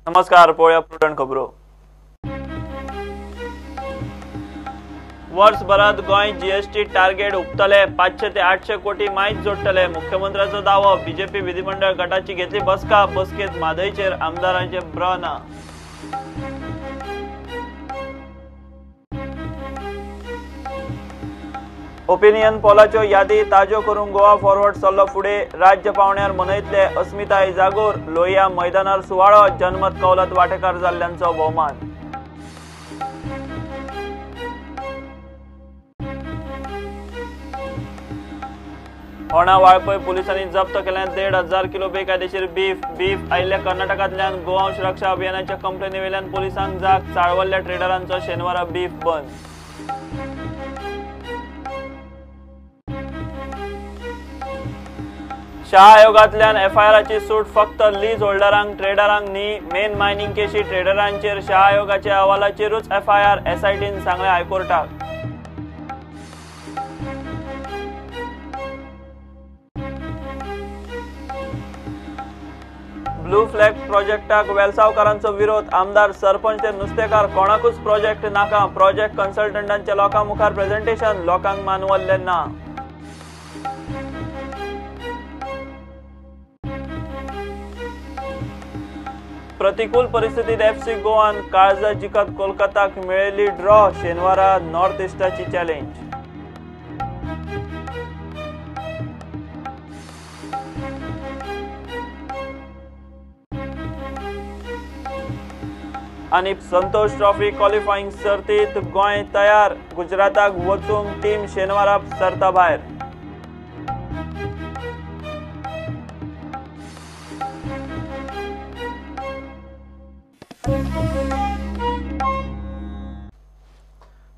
नमस्कार, पळोवया प्रुडंट खबरो। वर्षभरात गोंय जीएसटी टार्गेट हुपतले। 500 ते 800 कोटी मायज जोडटले। मुख्यमंत्र्याचो दावो। बीजेपी विधिमंडळ गटाची घेतली बसका। बसकेत म्हादयचेर आमदारांचे ब्रना। ओपिनियन पोलाच्यो यादी ताज्यो करून गोवा फॉरवर्ड सरलो फुडे। राज्य पावण्यार मनयतले अस्मिताय जागोर। लोहिया मैदानार सुवाळो। जनमत कौलत वांटेकार जाल्ल्यांचो भोवमान। होणा वाळपय पुलिसांनी जप्त केल्या 1,500 किलो बेकायदेशीर बीफ आयिल्ल्या कर्नाटकांतल्यान। गोवंश रक्षा अभियानाच्या कंपनी वेल्यान पुलिसांक जाग। चाळवल्ल्या ट्रेडरांचो शेनवारा बीफ बंद। शाह आयोगांतल्यान एफआयआराची सूट फक्त लीज होल्डरांक, ट्रेडरांक न्ही। मेन मायनिंग केशी ट्रेडरांचेर शाह आयोगाच्या अहवालाचेरूच एफआयआर। एसआयटीन सांगले हायकोर्टाक। ब्लू फ्लॅग प्रोजेक्टाक वेलसावकारांचो विरोध। आमदार, सरपंच ते नुस्तेकार कोणाकूच प्रोजेक्ट नाका। प्रोजेक्ट कन्सल्टंटांच्या लोकांमुखार प्रेझेंटेशन। लोकांक मानवल्ले ना। प्रतिकूल परिस्थितीत एफसी गोवान काळजा जिखत कोलकाताक मेळयली ड्रॉ। शेनवारा नॉर्थ इस्टाची चॅलेंज। आणि संतोष ट्रॉफी क्वालिफायिंग सर्तीत गोंय तयार। गुजराताक वचूंक टीम शेनवारा सरता भायर।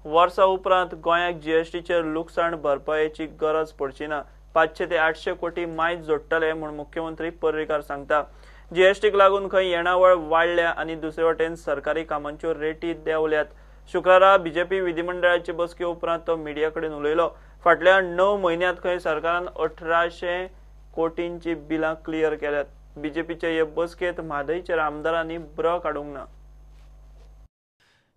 वर्सा उपरांत गोंयाक जीएसटीचेर लुकसाण भरपायेची गरज पडची ना। 500 ते 800 कोटी मायज जोडटले म्हूण मुख्यमंत्री पर्रीकार सांगता। जीएसटीक लागून खंय येणावळ वाडल्या आणि दुसरे वटेन सरकारी कामांच्यो रेटी देंवल्यात। शुक्रारा बीजेपी विधिमंडळाचे बसके उपरांत तो मिडिया कडेन उलयलो। फाटल्या 9 म्हयन्यांत खंय सरकारान 1800 कोटींची बिलां क्लियर केल्यात। बीजेपीचे हे बसकेत म्हादयचेर आमदारांनी ब्र काडूंक ना।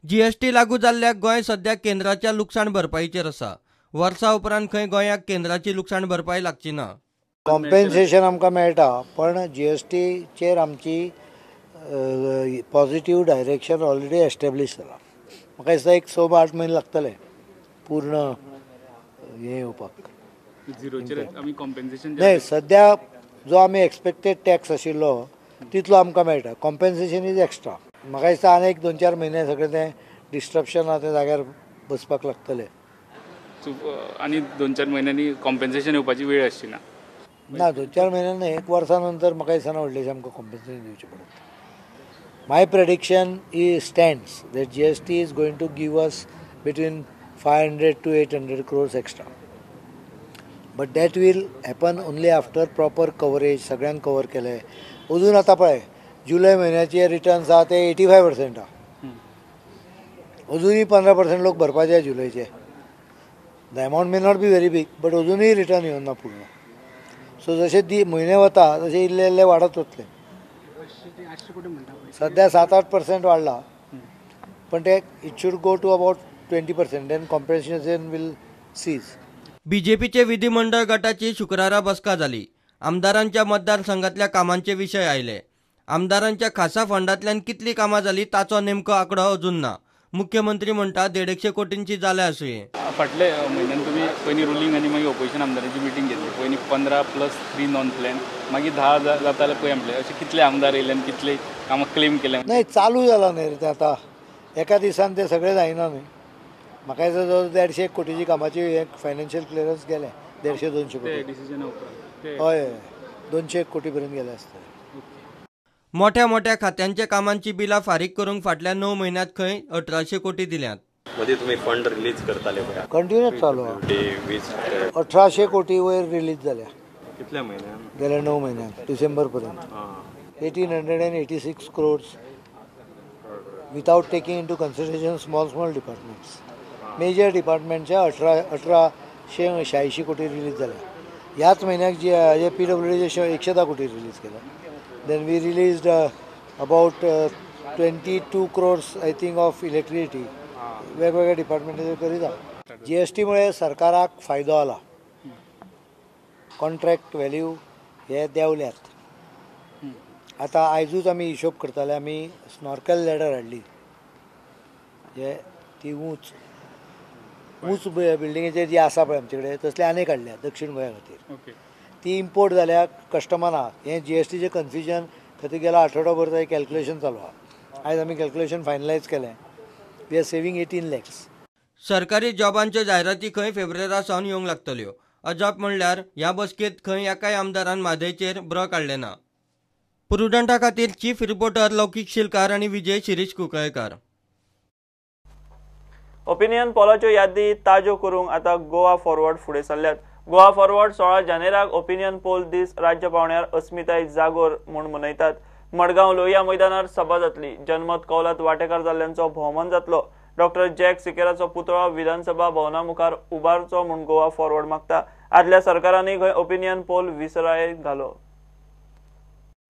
जीएसटी लागू जाल्ल्याक गोंय सध्या केंद्राच्या लुकसाण भरपाईचेर आसा। वर्सा उपरांत खंय गोंयाक केंद्राची लुकसाण भरपाई लागची ना। कॉम्पेन्सेशन आमकां मेळटा, पण जीएसटीचेर आमची पॉझिटिव्ह डायरेक्शन ऑलरेडी एस्टॅब्लीश जाला। म्हाका दिसता एक 6-8 म्हयने लागतले पूर्ण हे येवपाक। नाही, सध्या जो आमी एक्सपेक्टेड टॅक्स आशिल्लो तितलो आमकां मेळटा। Compensation is extra. म्हाका दिसता आनी एक 2-4 म्हयने सगळें तें डिस्ट्रप्शन आहा त्या जाग्यार बसपाक लागतले। आनी 2-4 म्हयन्यांनी कॉम्पेन्सेशन येवपाची वेळ आसची ना। ना, 2-4 म्हयन्यांनी 1 वर्सा नंतर म्हाका दिसना व्हडलेशें आमकां कॉम्पेन्सेशन दिवचें पडटा। My prediction stands that GST is going to give us between 500 to 800 crores extra, but that will happen only after proper coverage. सगळ्यांक कवर केलें। अजून आतां पळय, जुलय म्हयन्याचे रिटर्न्स आहा ते 85% आहा। अजूनही 15% लोक भरपाचे जुलयचे। The amount may not be very big, but अजूनही रिटर्न येवना ना पूर्ण। सो जशे म्हयने वता तशे इल्ले इल्ले वाडत वतले। सध्या 7-8% वाडला, पण ते it should go to about 20%, then compensation will cease. बीजेपीचे विधिमंडळ गटाची शुक्रारा बसका जाली। आमदारांच्या मतदारसंघातल्या कामांचे विशय आयले। आमदारांच्या खासा फंडांतल्यान कितली कामां जाली ताचो नेमको आंकडो अजून ना। मुख्यमंत्री म्हणटा 150 कोटींची जाल्या आसुये। फाटले म्हयन्यान तुमी पयलीं रुलींग आनी मागीर ऑपोजिशन आमदारांची मिटींग घेतली। पयलीं 15+3 नॉन प्लॅन, मागीर 10 जाता जाल्यार पळय आमले अशे कितले आमदार येयले आनी कितले कामां क्लेम केले। नाही, चालू जाला न्ही रे ते आतां एका दिसान ते सगळे जायना न्ही। म्हाका दिसता 150 कोटीची कामाची एक फायनान्शियल क्लियरन्स गेले 150-200 कोटी डिसिजन उपरांत। हय, 200 कोटी पर्यंत गेले आसतले। मोठ्या मोठ्या खात्यांच्या कामांची बिलां फारीक करूंक फाटल्या 9 म्हयन्यांत खंय 1800 कोटी दिल्यात। मदीं तुमी फंड रिलीज करताले पळय, कंटिन्यूच चालू आहा। 1800 कोटी वयर रिलीज जाल्या कितल्या म्हयन्यान? गेल्या 9 म्हयन्यांत डिसेंबर पर्यंत 1886 crores without taking into consideration small departments. Major डिपार्टमेंटच्या 1886 कोटी रिलीज जाल्या। ह्याच महिन्याक जे PWDचे 110 कोटी रिलीज केला। Then we released about 22 crores I think of electricity वेगवेगळ्या डिपार्टमेंटाचे करीत आहा. GST मुळे सरकाराक फायदो आला. कॉन्ट्रॅक्ट व्हॅल्यू हे देंवल्यात. आता आयजूच आमी हिशोब करताले, आमी स्नॉर्कल लॅडर हाडली. हे ती उंच बिल्डिंगेचेर जी आसा पळय आमचे कडेन तसले आनीक हाडल्या दक्षिण गोंया खातीर. ती इम्पोर्ट जाल्या कस्टमरां. हें GSTचें कन्फ्युजन खंय गेलो आठवडोभर थंय कॅल्क्युलेशन चालू आहा. आयज आमी कॅल्क्युलेशन फायनलायज केलें. We are saving 18 lakhs. सरकारी जॉबांच्यो जायराती खंय फेब्रुवारासावन येवंक लागतल्यो. अजाप म्हणल्यार ह्या बसकेंत खंय एकाय आमदारान म्हादयचेर ब्र काडले ना. प्रुडंटा खातीर चीफ रिपोर्टर लौकीक शिलकार आनी विजय शिरीश कुंकळकार. ओपिनियन पोलाच्यो यादी ताज्यो करूंक आतां गोवा फॉरवर्ड फुडें सरल्यात. गोवा फॉरवर्ड 16 जानेराक ओपिनियन पोल दीस राज्य पावण्यार अस्मिताय जागोर म्हूण मनयतात. मडगांव लोहिया मैदानार सभा जातली. जनमत कौलात वांटेकार जाल्ल्यांचो भोवमान जातलो. डॉक्टर जॅक सिकेराचो पुतळो विधानसभा भवना मुखार उबारचो म्हूण गोवा फॉरवर्ड मागता. आदल्या सरकारांनी खंय ओपिनियन पोल विसराय घालो.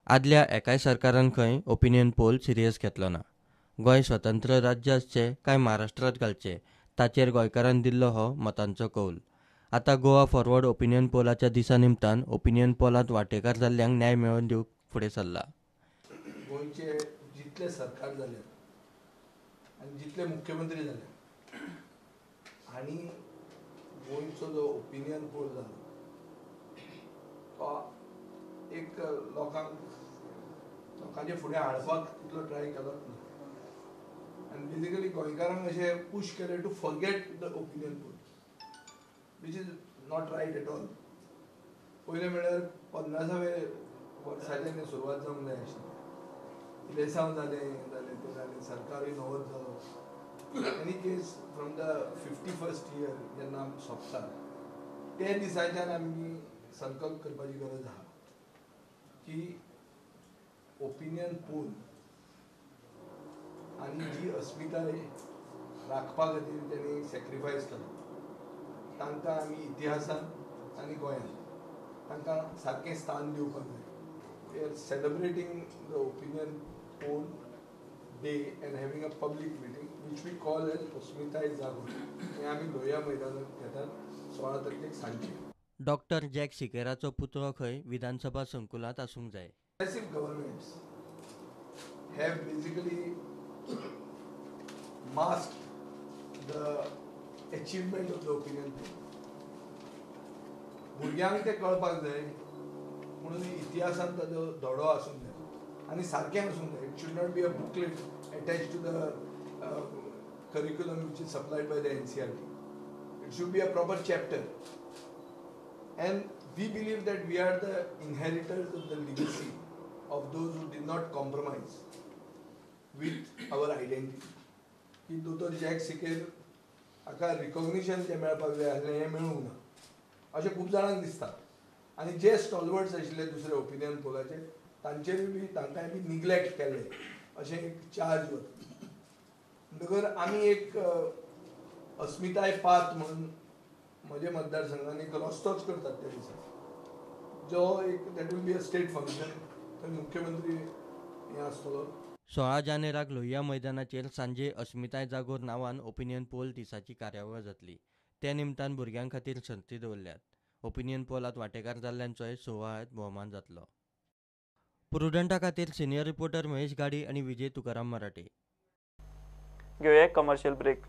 आदल्या एकाय सरकारान खंय ओपिनियन पोल सिरियस घेतलो ना. गोंय स्वतंत्र राज्य आसचें काय महाराष्ट्रात घालचें ताचेर गोंयकारान दिल्लो हो मतांचो कौल. आतां गोवा फॉरवर्ड ओपिनियन पोलाच्या दिसा निमतान ओपिनियन पोलांत वांटेकार जाल्ल्यांक न्याय मेळोवन दिवंक फुडें सरला. गोंयचे जितले सरकार जाले आनी जितले मुख्यमंत्री जाले आनी गोंयचो जो ओपिनियन पोल जालो तो एक लोकांचे फुडें हाडपाक तितलो ट्राय केलोच ना. आनी बेजिकली गोंयकारांक अशें पुश केलें to forget the opinion poll which is not right at all. पयलें म्हणल्यार 50व्या वर्साच्यान सुरवात जावंक जाय आशिल्ली. इलेक्शन जालें सरकारूय नवो जालो. Any case from the 51st year जेन्ना सोंपता ते दिसाच्यान आमी संकल्प करपाची गरज आहा की ओपिनियन पोल आनी जी अस्मिताय राखपा खातीर तेणी सॅक्रिफायस केलो तांकां आमी इतिहासान आनी गोंयांत तांकां सारकें स्थान दिवपाक जाय. We are celebrating the opinion poll day and having a public meeting which we call as अस्मिताय जागोर. हें आमी लोहिया मैदानांत घेतात 16 तारखेक सांजचे. डॉक्टर जॅक सिकेराचो पुतळो खंय विधानसभा संकुलांत आसूंक जाय. Successive governments have basically masked the achievement of the opinion poll. भुरग्यांक ते कळपाक जाय म्हणून इतिहासान ताजो धडो आसूंक जाय आनी सारकें आसूंक जाय. It should not be a booklet attach to the curriculum which is supplied by the NCERT. It should be a proper chapter. And we believe that we are the inheritors of the legacy of those who did not compromise with our identity. की दोतोर jack सिकेर हाका recognition जें मेळपाक जाय आसलें हें मेळूंक ना अशें खूब जाणांक दिसता. आनी जे स्टॉलवर्ड्स आशिल्ले दुसरे ओपिनियन पोलाचे तांचेरूय बी तांकांय बी निग्लेक्ट केल्ले अशें एक चार्ज वता. म्हणटकर आमी एक अस्मिताय पात म्हणून म्हजे मतदारसंघान एक रस्तोच करतात त्या दिसा जो एक that will be a state function. थंय मुख्यमंत्री हें आसतलो. 16 जानेराक लोहिया मैदानाचेर सांजे अस्मिताय जागोर नांवान ओपिनियन पोल दिसाची कार्यावळ जातली. ते निमतान भुरग्यां खातीर सर्ती दवरल्यात. ओपिनियन पोलांत वांटेकार जाल्ल्यांचोय सुवाळ्यात भोवमान जातलो. प्रुडंटा खातीर सिनियर रिपोर्टर महेश गाडी आनी विजय तुकाराम मराठे. घेवया एक कमर्शियल ब्रेक.